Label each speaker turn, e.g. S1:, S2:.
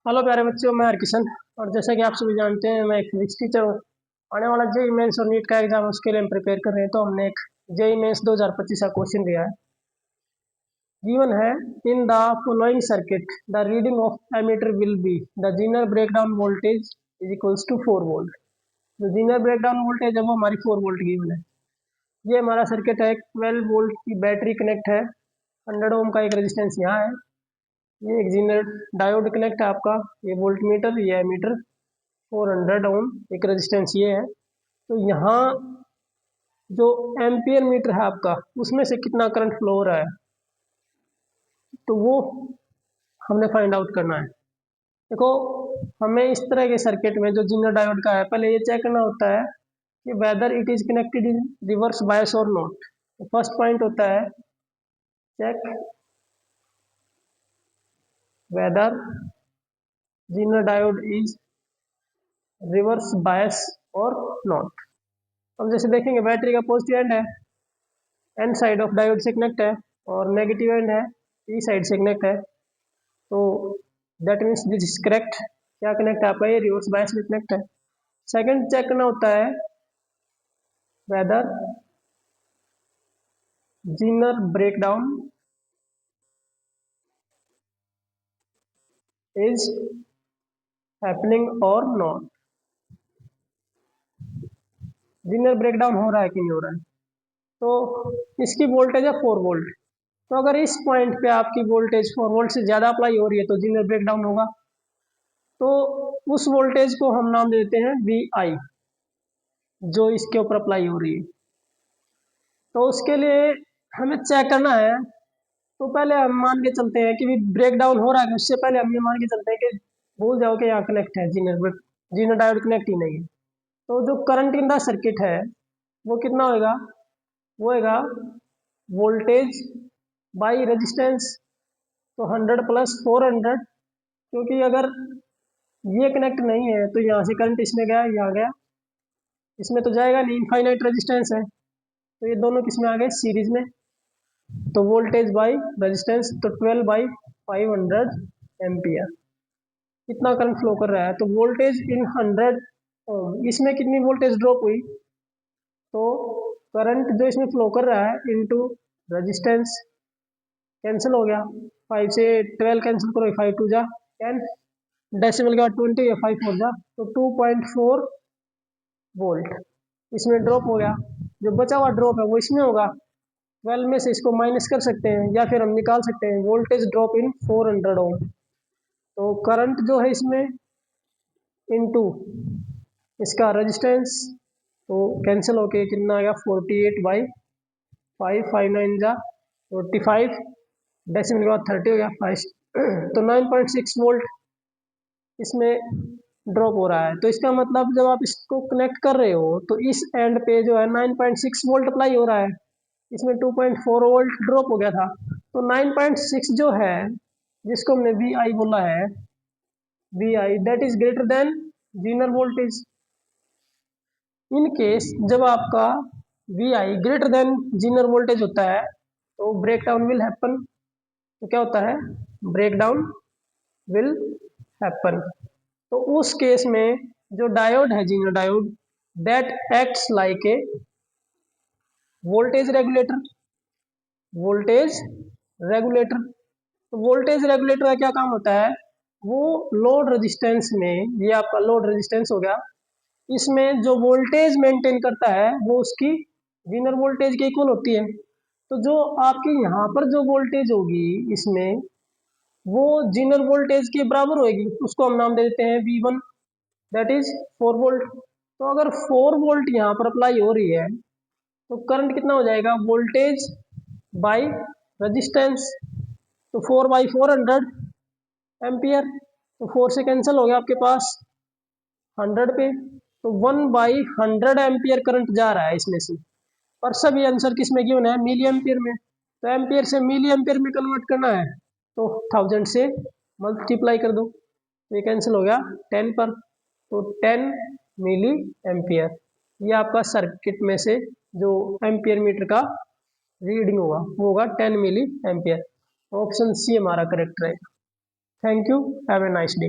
S1: Hello प्यारे बच्चों, मैं हरकिशन। और जैसा कि आप सभी जानते हैं, मैं एक फिजिक्स टीचर हूँ। आने वाला जेई मेंस और नीट का एग्जाम है, उसके लिए हम प्रिपेयर कर रहे हैं। तो हमने एक जेई मेंस 2025 का क्वेश्चन दिया है। गिवन है, in the following circuit the reading of ammeter will be the Zener breakdown voltage is equals to 4 volt. जो जीनर ब्रेकडाउन वोल्टेज है वो हमारी 4 वोल्ट गिवन है। ये हमारा सर्किट है, 12 वोल्ट की बैटरी कनेक्ट है, 100 ओम का एक रेजिस्टेंस यहाँ है, ये एक जीनर डायोड कनेक्ट है आपका, ये वोल्ट मीटर, ये एमीटर, 400 ओम एक रेजिस्टेंस ये है। तो यहाँ जो एम्पियर मीटर है आपका, उसमें से कितना करंट फ्लो हो रहा है, तो वो हमने फाइंड आउट करना है। देखो, हमें इस तरह के सर्किट में जो जीनर डायोड का है, पहले ये चेक करना होता है कि whether it is connected in reverse bias और नॉट। फर्स्ट पॉइंट होता है check whether Zener diode is reverse bias और नॉट। अब जैसे देखेंगे, बैटरी का पॉजिटिव एंड है, एन साइड ऑफ डायोड से कनेक्ट है, और नेगेटिव एंड है, पी साइड से कनेक्ट है। तो that means this is correct. क्या कनेक्ट है आपका, ये रिवर्स बायस में कनेक्ट है। सेकंड चेक करना होता है whether Zener breakdown is happening और नॉट। जीनर ब्रेकडाउन हो रहा है कि नहीं हो रहा है। तो इसकी वोल्टेज है 4 वोल्ट। तो अगर इस पॉइंट पे आपकी वोल्टेज 4 वोल्ट से ज़्यादा अप्लाई हो रही है तो जीनर ब्रेकडाउन होगा। तो उस वोल्टेज को हम नाम देते हैं वी आई, जो इसके ऊपर अप्लाई हो रही है। तो उसके लिए हमें चेक करना है। तो पहले हम मान के चलते हैं कि ब्रेक डाउन हो रहा है, उससे पहले हम ये मान के चलते हैं कि भूल जाओ कि यहाँ कनेक्ट है जीनर, जीनर डायोड कनेक्ट ही नहीं है। तो जो करंट इन द सर्किट है वो कितना होगा, वो होगा वोल्टेज बाई रेजिस्टेंस। तो 100 प्लस 400, क्योंकि अगर ये कनेक्ट नहीं है तो यहाँ से करंट इसमें गया, यहाँ गया, इसमें तो जाएगा नहीं, इनफाइनाइट रेजिस्टेंस है। तो ये दोनों किस में आ गए, सीरीज में। तो वोल्टेज बाई रेजिस्टेंस, तो 12 बाई 500 एम्पियर कितना करंट फ्लो कर रहा है। तो वोल्टेज इन 100 ओम, इसमें कितनी वोल्टेज ड्रॉप हुई, तो करंट जो इसमें फ्लो कर रहा है इनटू रेजिस्टेंस, कैंसिल हो गया, 5 से 12 कैंसिल करो, 5 टू जा 10, डेसिमल के बाद 20 या 5 4 जा, तो 2.4 वोल्ट इसमें ड्रॉप हो गया। जो बचा हुआ ड्रॉप है वो इसमें होगा। 12 में से इसको माइनस कर सकते हैं या फिर हम निकाल सकते हैं वोल्टेज ड्रॉप इन 400 ओम। तो करंट जो है इसमें इनटू इसका रेजिस्टेंस, तो कैंसिल होके कितना आ गया, 48 बाई 5, 5 9 जा 45, डेसिमल के बाद 30 हो गया 5, तो 9.6 वोल्ट इसमें ड्रॉप हो रहा है। तो इसका मतलब जब आप इसको कनेक्ट कर रहे हो तो इस एंड पे जो है 9.6 वोल्ट अप्लाई हो रहा है, इसमें 2.4 वोल्ट ड्रॉप हो गया था। तो 9.6 जो है, जिसको हमने वी आई बोला है, V I that is greater than Zener voltage. In case जब आपका V I greater than Zener voltage होता है तो ब्रेक डाउन विल हैपन। तो क्या होता है, ब्रेक डाउन विल हैपन। तो उस केस में जो डायोड है, Zener diode, that acts like a voltage regulator. Voltage regulator, तो वोल्टेज रेगुलेटर का क्या काम होता है, वो लोड रेजिस्टेंस में, ये आपका लोड रेजिस्टेंस हो गया, इसमें जो वोल्टेज मेंटेन करता है वो उसकी जीनर वोल्टेज के इक्वल होती है। तो जो आपकी यहाँ पर जो वोल्टेज होगी इसमें, वो जीनर वोल्टेज के बराबर होगी, उसको हम नाम दे देते हैं V1, दैट इज 4 वोल्ट। तो अगर 4 वोल्ट यहाँ पर अप्लाई हो रही है तो करंट कितना हो जाएगा, वोल्टेज बाई रेजिस्टेंस, तो 4 बाई 400 एम्पियर, तो 4 से कैंसिल हो गया आपके पास 100 पे, तो 1 बाई 100 एम्पियर करंट जा रहा है इसमें से। पर सभी आंसर किस में गिवन है, मिली एम्पियर में। तो एम्पियर से मिली एम्पियर में कन्वर्ट करना है तो 1000 से मल्टीप्लाई कर दो, तो ये कैंसिल हो गया 10 पर, तो 10 मिली एम्पियर। ये आपका सर्किट में से जो एम्पियर मीटर का रीडिंग होगा वो होगा 10 मिली एम्पियर। ऑप्शन सी हमारा करेक्ट रहेगा। Thank you, have a nice day.